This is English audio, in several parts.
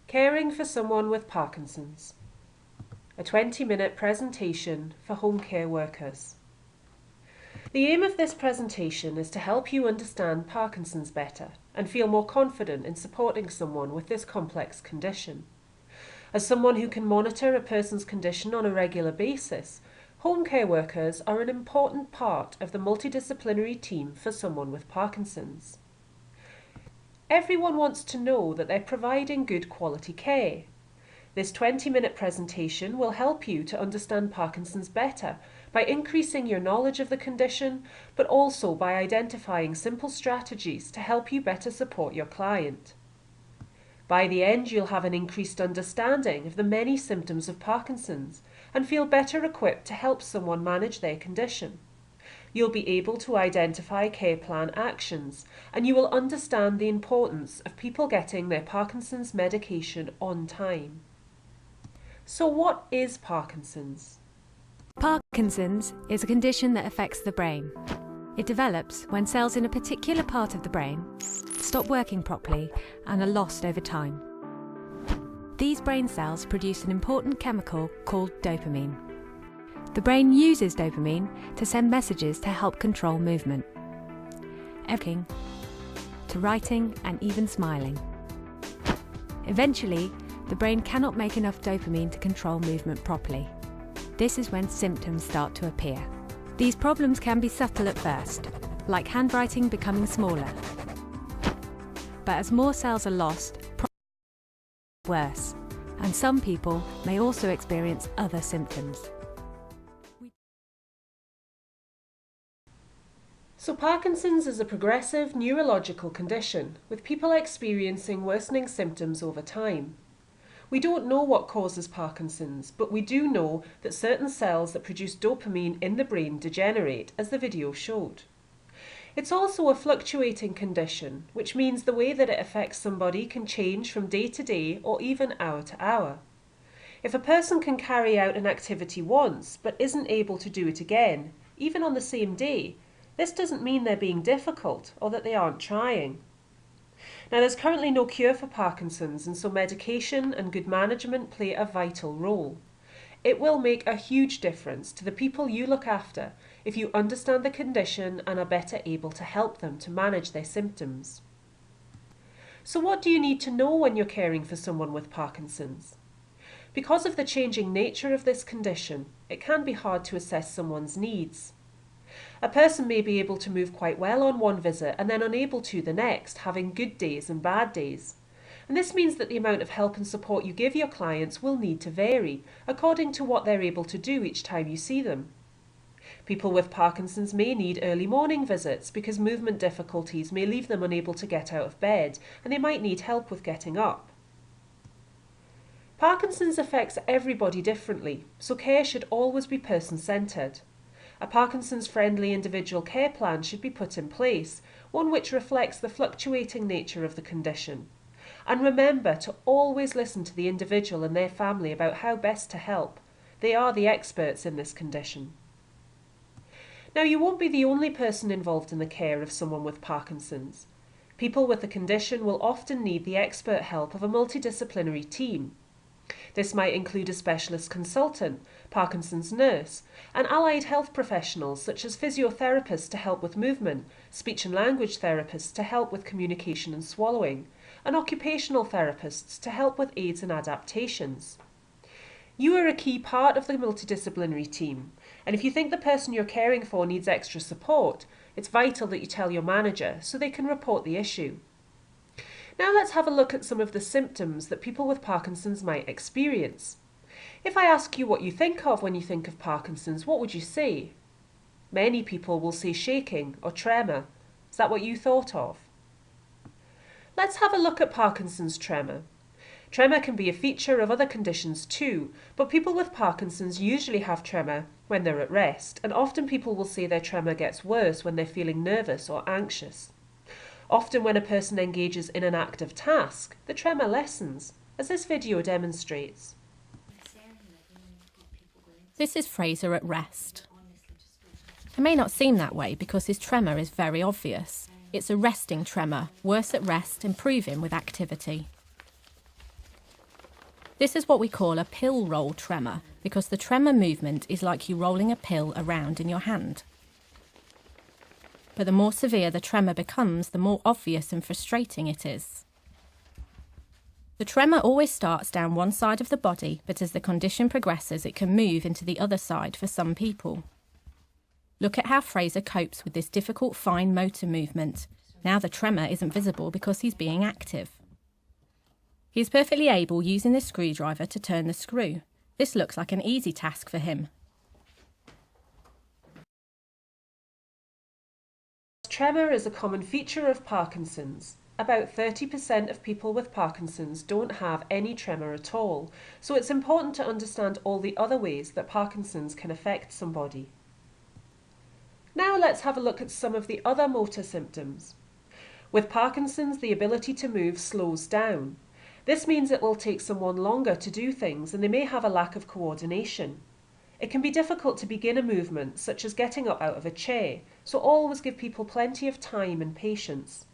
Caring for someone with Parkinson's. A 20-minute presentation for home care workers. The aim of this presentation is to help you understand Parkinson's better and feel more confident in supporting someone with this complex condition. As someone who can monitor a person's condition on a regular basis, home care workers are an important part of the multidisciplinary team for someone with Parkinson's. Everyone wants to know that they're providing good quality care. This 20-minute presentation will help you to understand Parkinson's better by increasing your knowledge of the condition, but also by identifying simple strategies to help you better support your client. By the end, you'll have an increased understanding of the many symptoms of Parkinson's and feel better equipped to help someone manage their condition. You'll be able to identify care plan actions, and you will understand the importance of people getting their Parkinson's medication on time. So what is Parkinson's? Parkinson's is a condition that affects the brain. It develops when cells in a particular part of the brain stop working properly and are lost over time. These brain cells produce an important chemical called dopamine. The brain uses dopamine to send messages to help control movement, everything to writing and even smiling. Eventually, the brain cannot make enough dopamine to control movement properly. This is when symptoms start to appear. These problems can be subtle at first, like handwriting becoming smaller. But as more cells are lost, problems get worse, and some people may also experience other symptoms. So Parkinson's is a progressive neurological condition, with people experiencing worsening symptoms over time. We don't know what causes Parkinson's, but we do know that certain cells that produce dopamine in the brain degenerate, as the video showed. It's also a fluctuating condition, which means the way that it affects somebody can change from day to day or even hour to hour. If a person can carry out an activity once but isn't able to do it again, even on the same day, this doesn't mean they're being difficult or that they aren't trying. Now, there's currently no cure for Parkinson's, and so medication and good management play a vital role. It will make a huge difference to the people you look after if you understand the condition and are better able to help them to manage their symptoms. So what do you need to know when you're caring for someone with Parkinson's? Because of the changing nature of this condition, it can be hard to assess someone's needs. A person may be able to move quite well on one visit and then unable to the next, having good days and bad days. And this means that the amount of help and support you give your clients will need to vary according to what they're able to do each time you see them. People with Parkinson's may need early morning visits because movement difficulties may leave them unable to get out of bed, and they might need help with getting up. Parkinson's affects everybody differently, so care should always be person-centred. A Parkinson's-friendly individual care plan should be put in place, one which reflects the fluctuating nature of the condition. And remember to always listen to the individual and their family about how best to help. They are the experts in this condition. Now, you won't be the only person involved in the care of someone with Parkinson's. People with the condition will often need the expert help of a multidisciplinary team. This might include a specialist consultant, Parkinson's nurse, and allied health professionals such as physiotherapists to help with movement, speech and language therapists to help with communication and swallowing, and occupational therapists to help with aids and adaptations. You are a key part of the multidisciplinary team, and if you think the person you're caring for needs extra support, it's vital that you tell your manager so they can report the issue. Now let's have a look at some of the symptoms that people with Parkinson's might experience. If I ask you what you think of when you think of Parkinson's, what would you say? Many people will say shaking or tremor. Is that what you thought of? Let's have a look at Parkinson's tremor. Tremor can be a feature of other conditions too, but people with Parkinson's usually have tremor when they're at rest, and often people will say their tremor gets worse when they're feeling nervous or anxious. Often when a person engages in an active task, the tremor lessens, as this video demonstrates. This is Fraser at rest. It may not seem that way because his tremor is very obvious. It's a resting tremor, worse at rest, improving with activity. This is what we call a pill roll tremor, because the tremor movement is like you rolling a pill around in your hand. But the more severe the tremor becomes, the more obvious and frustrating it is. The tremor always starts down one side of the body, but as the condition progresses, it can move into the other side for some people. Look at how Fraser copes with this difficult fine motor movement. Now the tremor isn't visible because he's being active. He is perfectly able, using this screwdriver, to turn the screw. This looks like an easy task for him. Tremor is a common feature of Parkinson's. About 30% of people with Parkinson's don't have any tremor at all, so it's important to understand all the other ways that Parkinson's can affect somebody. Now let's have a look at some of the other motor symptoms. With Parkinson's, the ability to move slows down. This means it will take someone longer to do things and they may have a lack of coordination. It can be difficult to begin a movement, such as getting up out of a chair, so always give people plenty of time and patience.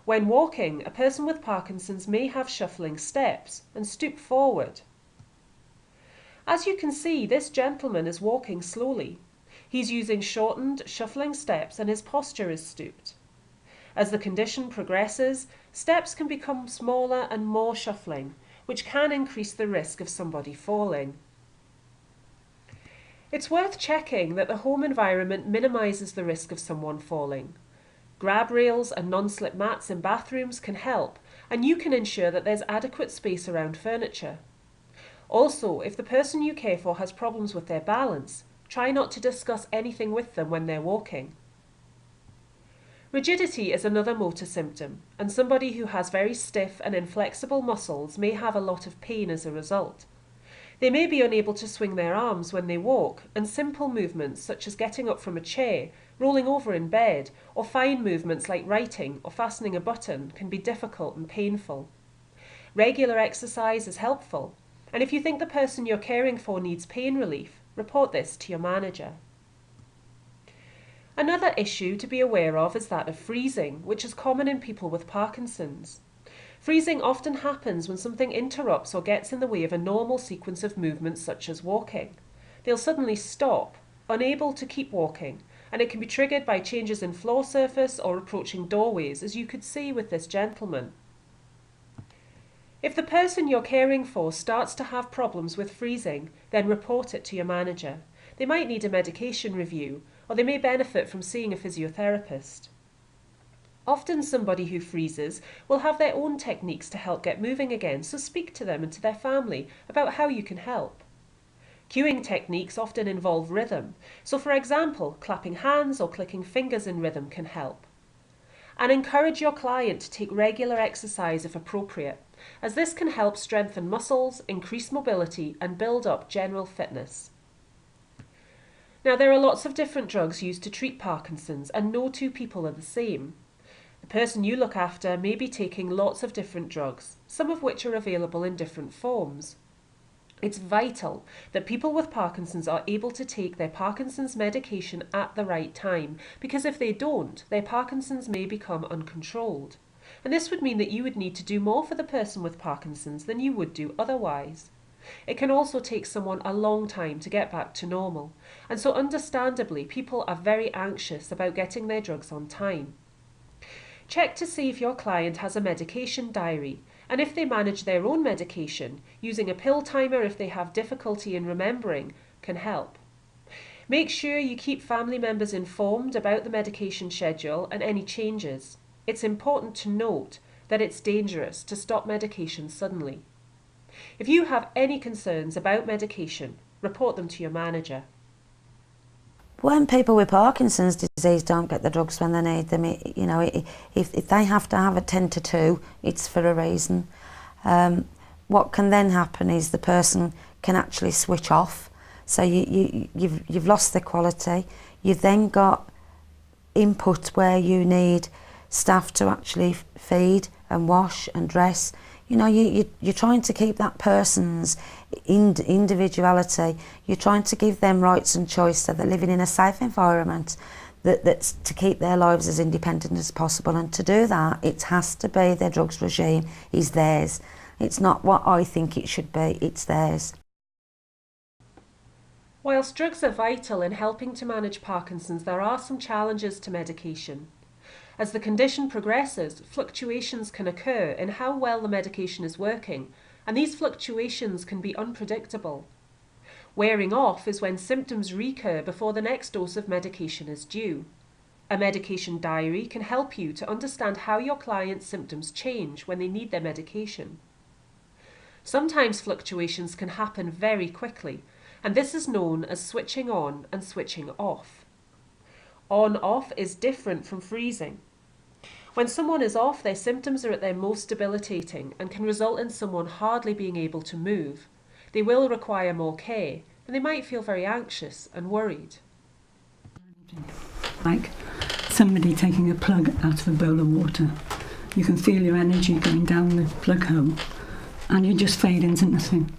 When walking, a person with Parkinson's may have shuffling steps and stoop forward. As you can see, this gentleman is walking slowly. He's using shortened, shuffling steps and his posture is stooped. As the condition progresses, steps can become smaller and more shuffling, which can increase the risk of somebody falling. It's worth checking that the home environment minimises the risk of someone falling. Grab rails and non-slip mats in bathrooms can help, and you can ensure that there's adequate space around furniture. Also, if the person you care for has problems with their balance, try not to discuss anything with them when they're walking. Rigidity is another motor symptom, and somebody who has very stiff and inflexible muscles may have a lot of pain as a result. They may be unable to swing their arms when they walk, and simple movements such as getting up from a chair, rolling over in bed, or fine movements like writing or fastening a button can be difficult and painful. Regular exercise is helpful, and if you think the person you're caring for needs pain relief, report this to your manager. Another issue to be aware of is that of freezing, which is common in people with Parkinson's. Freezing often happens when something interrupts or gets in the way of a normal sequence of movements such as walking. They'll suddenly stop, unable to keep walking, and it can be triggered by changes in floor surface or approaching doorways, as you could see with this gentleman. If the person you're caring for starts to have problems with freezing, then report it to your manager. They might need a medication review, or they may benefit from seeing a physiotherapist. Often somebody who freezes will have their own techniques to help get moving again, so speak to them and to their family about how you can help. Cueing techniques often involve rhythm, so for example, clapping hands or clicking fingers in rhythm can help. And encourage your client to take regular exercise if appropriate, as this can help strengthen muscles, increase mobility and build up general fitness. Now, there are lots of different drugs used to treat Parkinson's, and no two people are the same. The person you look after may be taking lots of different drugs, some of which are available in different forms. It's vital that people with Parkinson's are able to take their Parkinson's medication at the right time, because if they don't, their Parkinson's may become uncontrolled. And this would mean that you would need to do more for the person with Parkinson's than you would do otherwise. It can also take someone a long time to get back to normal, and so understandably people are very anxious about getting their drugs on time. Check to see if your client has a medication diary, and if they manage their own medication, using a pill timer if they have difficulty in remembering can help. Make sure you keep family members informed about the medication schedule and any changes. It's important to note that it's dangerous to stop medication suddenly. If you have any concerns about medication, report them to your manager. When people with Parkinson's disease don't get the drugs when they need them, if they have to have a 10 to 2, it's for a reason. What can then happen is the person can actually switch off. So you've lost the quality. You've then got input where you need staff to actually feed and wash and dress. You're trying to keep that person's individuality. You're trying to give them rights and choice so they're living in a safe environment that's to keep their lives as independent as possible. And to do that, it has to be their drugs regime is theirs. It's not what I think it should be, it's theirs. Whilst drugs are vital in helping to manage Parkinson's, there are some challenges to medication. As the condition progresses, fluctuations can occur in how well the medication is working, and these fluctuations can be unpredictable. Wearing off is when symptoms recur before the next dose of medication is due. A medication diary can help you to understand how your client's symptoms change when they need their medication. Sometimes fluctuations can happen very quickly, and this is known as switching on and switching off. On-off is different from freezing. When someone is off, their symptoms are at their most debilitating and can result in someone hardly being able to move. They will require more care, and they might feel very anxious and worried. Like somebody taking a plug out of a bowl of water. You can feel your energy going down the plug hole, and you just fade into nothing.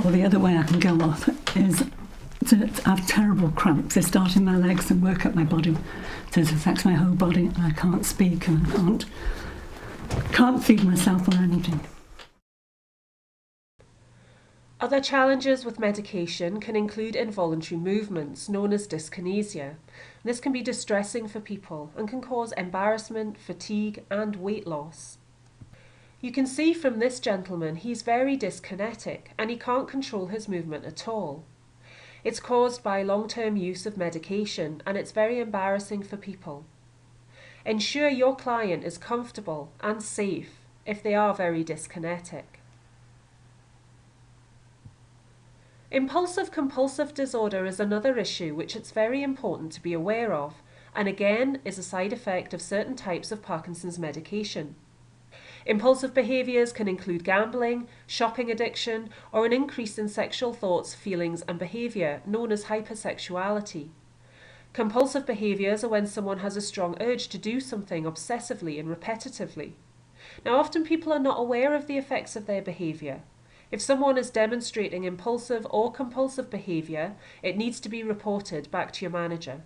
Or the other way I can go off is to have terrible cramps. They start in my legs and work up my body. So it affects my whole body, and I can't speak and I can't feed myself or anything. Other challenges with medication can include involuntary movements, known as dyskinesia. This can be distressing for people and can cause embarrassment, fatigue, and weight loss. You can see from this gentleman he's very dyskinetic and he can't control his movement at all. It's caused by long-term use of medication, and it's very embarrassing for people. Ensure your client is comfortable and safe if they are very dyskinetic. Impulsive-compulsive disorder is another issue which it's very important to be aware of, and again is a side effect of certain types of Parkinson's medication. Impulsive behaviours can include gambling, shopping addiction, or an increase in sexual thoughts, feelings and behaviour, known as hypersexuality. Compulsive behaviours are when someone has a strong urge to do something obsessively and repetitively. Now, often people are not aware of the effects of their behaviour. If someone is demonstrating impulsive or compulsive behaviour, it needs to be reported back to your manager.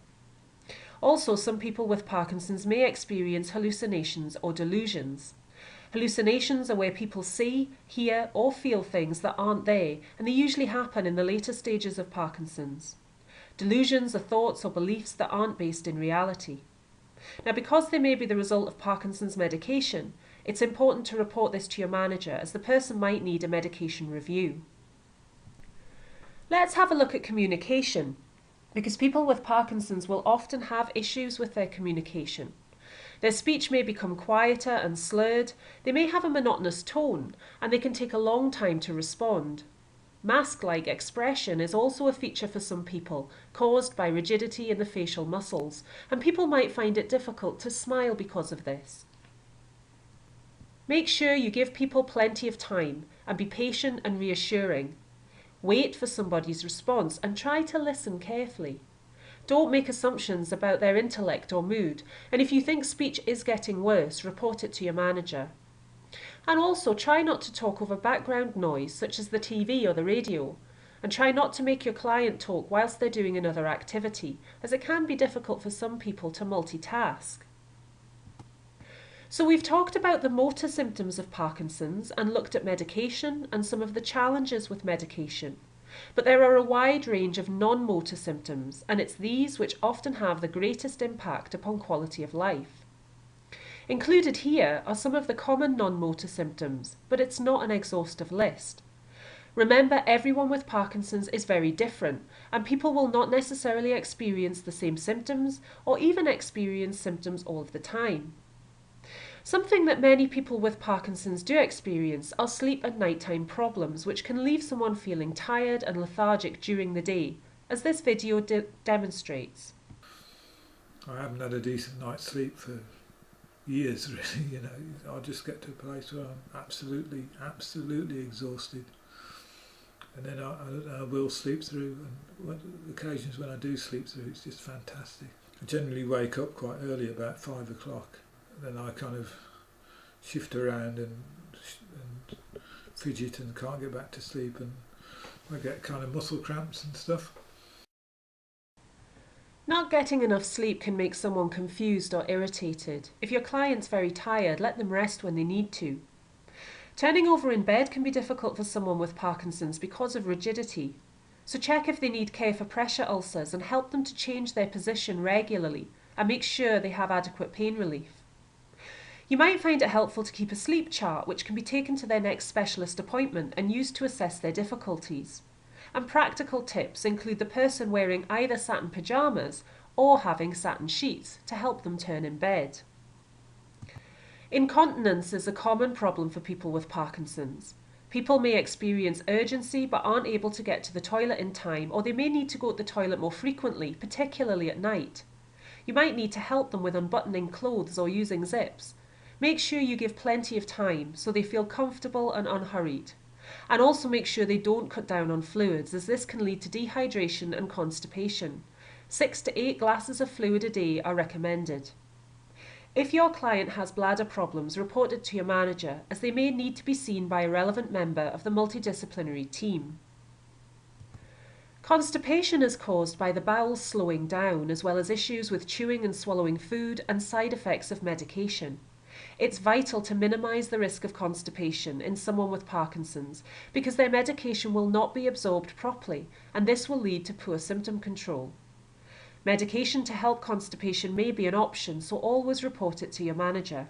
Also, some people with Parkinson's may experience hallucinations or delusions. Hallucinations are where people see, hear or feel things that aren't there, and they usually happen in the later stages of Parkinson's. Delusions are thoughts or beliefs that aren't based in reality. Now, because they may be the result of Parkinson's medication, it's important to report this to your manager, as the person might need a medication review. Let's have a look at communication, because people with Parkinson's will often have issues with their communication. Their speech may become quieter and slurred, they may have a monotonous tone, and they can take a long time to respond. Mask-like expression is also a feature for some people, caused by rigidity in the facial muscles, and people might find it difficult to smile because of this. Make sure you give people plenty of time and be patient and reassuring. Wait for somebody's response and try to listen carefully. Don't make assumptions about their intellect or mood, and if you think speech is getting worse, report it to your manager. And also try not to talk over background noise such as the TV or the radio, and try not to make your client talk whilst they're doing another activity, as it can be difficult for some people to multitask. So we've talked about the motor symptoms of Parkinson's and looked at medication and some of the challenges with medication. But there are a wide range of non-motor symptoms, and it's these which often have the greatest impact upon quality of life. Included here are some of the common non-motor symptoms, but it's not an exhaustive list. Remember, everyone with Parkinson's is very different, and people will not necessarily experience the same symptoms or even experience symptoms all of the time. Something that many people with Parkinson's do experience are sleep and nighttime problems, which can leave someone feeling tired and lethargic during the day, as this video demonstrates. I haven't had a decent night's sleep for years, really. I just get to a place where I'm absolutely exhausted, and then I will sleep through, and occasions when I do sleep through, it's just fantastic. I generally wake up quite early, about 5 o'clock. Then I kind of shift around and fidget and can't get back to sleep, and I get kind of muscle cramps and stuff. Not getting enough sleep can make someone confused or irritated. If your client's very tired, let them rest when they need to. Turning over in bed can be difficult for someone with Parkinson's because of rigidity. So check if they need care for pressure ulcers and help them to change their position regularly and make sure they have adequate pain relief. You might find it helpful to keep a sleep chart which can be taken to their next specialist appointment and used to assess their difficulties. And practical tips include the person wearing either satin pyjamas or having satin sheets to help them turn in bed. Incontinence is a common problem for people with Parkinson's. People may experience urgency but aren't able to get to the toilet in time, or they may need to go to the toilet more frequently, particularly at night. You might need to help them with unbuttoning clothes or using zips. Make sure you give plenty of time so they feel comfortable and unhurried. And also make sure they don't cut down on fluids, as this can lead to dehydration and constipation. 6 to 8 glasses of fluid a day are recommended. If your client has bladder problems, report it to your manager, as they may need to be seen by a relevant member of the multidisciplinary team. Constipation is caused by the bowels slowing down, as well as issues with chewing and swallowing food and side effects of medication. It's vital to minimise the risk of constipation in someone with Parkinson's, because their medication will not be absorbed properly, and this will lead to poor symptom control. Medication to help constipation may be an option, so always report it to your manager.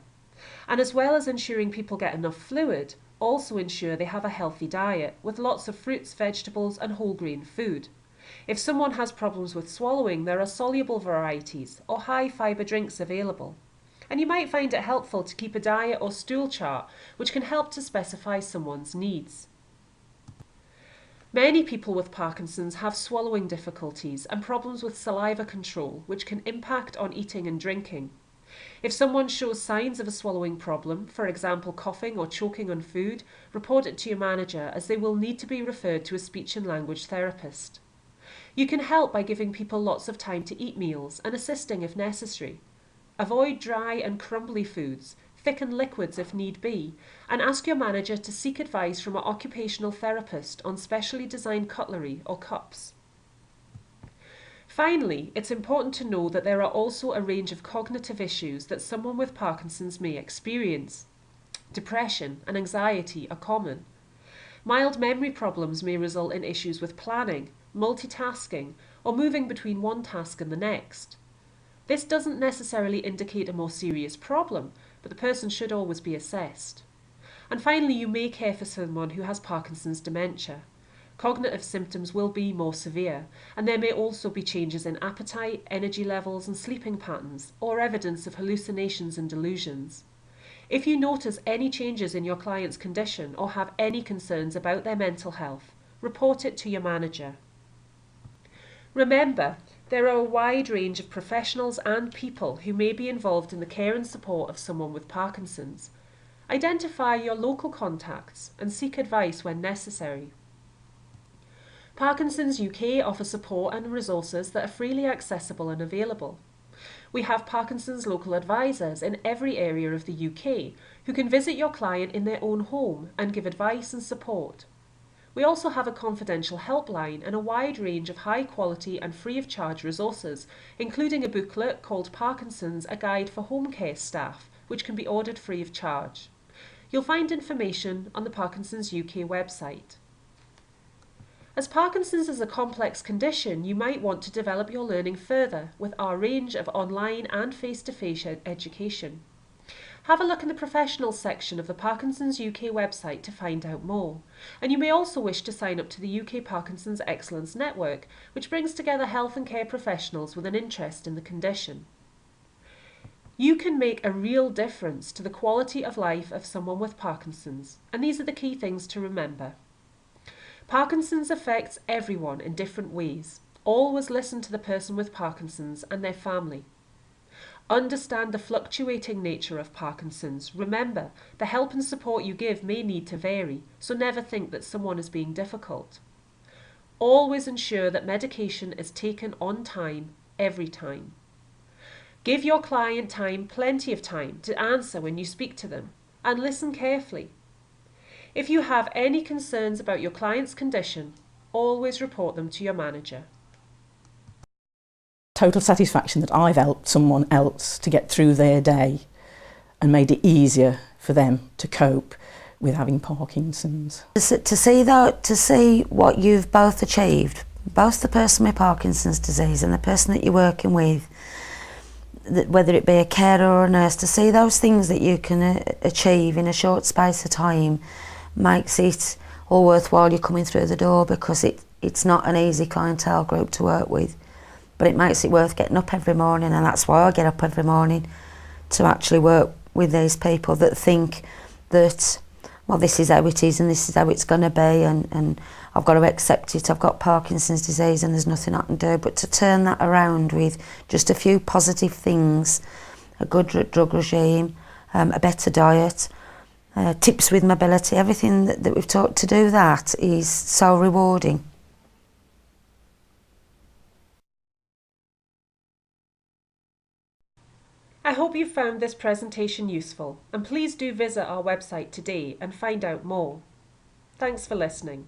And as well as ensuring people get enough fluid, also ensure they have a healthy diet with lots of fruits, vegetables and whole grain food. If someone has problems with swallowing, there are soluble varieties or high fibre drinks available. And you might find it helpful to keep a diet or stool chart which can help to specify someone's needs. Many people with Parkinson's have swallowing difficulties and problems with saliva control, which can impact on eating and drinking. If someone shows signs of a swallowing problem, for example coughing or choking on food, report it to your manager, as they will need to be referred to a speech and language therapist. You can help by giving people lots of time to eat meals and assisting if necessary. Avoid dry and crumbly foods, thicken liquids if need be, and ask your manager to seek advice from an occupational therapist on specially designed cutlery or cups. Finally, it's important to know that there are also a range of cognitive issues that someone with Parkinson's may experience. Depression and anxiety are common. Mild memory problems may result in issues with planning, multitasking, or moving between one task and the next. This doesn't necessarily indicate a more serious problem, but the person should always be assessed. And finally, you may care for someone who has Parkinson's dementia. Cognitive symptoms will be more severe, and there may also be changes in appetite, energy levels and sleeping patterns, or evidence of hallucinations and delusions. If you notice any changes in your client's condition or have any concerns about their mental health, report it to your manager. Remember, there are a wide range of professionals and people who may be involved in the care and support of someone with Parkinson's. Identify your local contacts and seek advice when necessary. Parkinson's UK offers support and resources that are freely accessible and available. We have Parkinson's local advisors in every area of the UK who can visit your client in their own home and give advice and support. We also have a confidential helpline and a wide range of high quality and free of charge resources, including a booklet called Parkinson's, a Guide for Home Care Staff, which can be ordered free of charge. You'll find information on the Parkinson's UK website. As Parkinson's is a complex condition, you might want to develop your learning further with our range of online and face-to-face education. Have a look in the professionals section of the Parkinson's UK website to find out more. And you may also wish to sign up to the UK Parkinson's Excellence Network, which brings together health and care professionals with an interest in the condition. You can make a real difference to the quality of life of someone with Parkinson's, and these are the key things to remember. Parkinson's affects everyone in different ways. Always listen to the person with Parkinson's and their family. Understand the fluctuating nature of Parkinson's. Remember, the help and support you give may need to vary, so never think that someone is being difficult. Always ensure that medication is taken on time, every time. Give your client plenty of time to answer when you speak to them, and listen carefully. If you have any concerns about your client's condition, always report them to your manager. Total satisfaction that I've helped someone else to get through their day and made it easier for them to cope with having Parkinson's. To see what you've both achieved, both the person with Parkinson's disease and the person that you're working with, whether it be a carer or a nurse, to see those things that you can achieve in a short space of time makes it all worthwhile you coming through the door, because it's not an easy clientele group to work with, but it makes it worth getting up every morning, and that's why I get up every morning, to actually work with these people that think that, well, this is how it is and this is how it's going to be, and I've got to accept it, I've got Parkinson's disease and there's nothing I can do. But to turn that around with just a few positive things, a good drug regime, a better diet, tips with mobility, everything that we've taught, to do that is so rewarding. I hope you found this presentation useful, and please do visit our website today and find out more. Thanks for listening.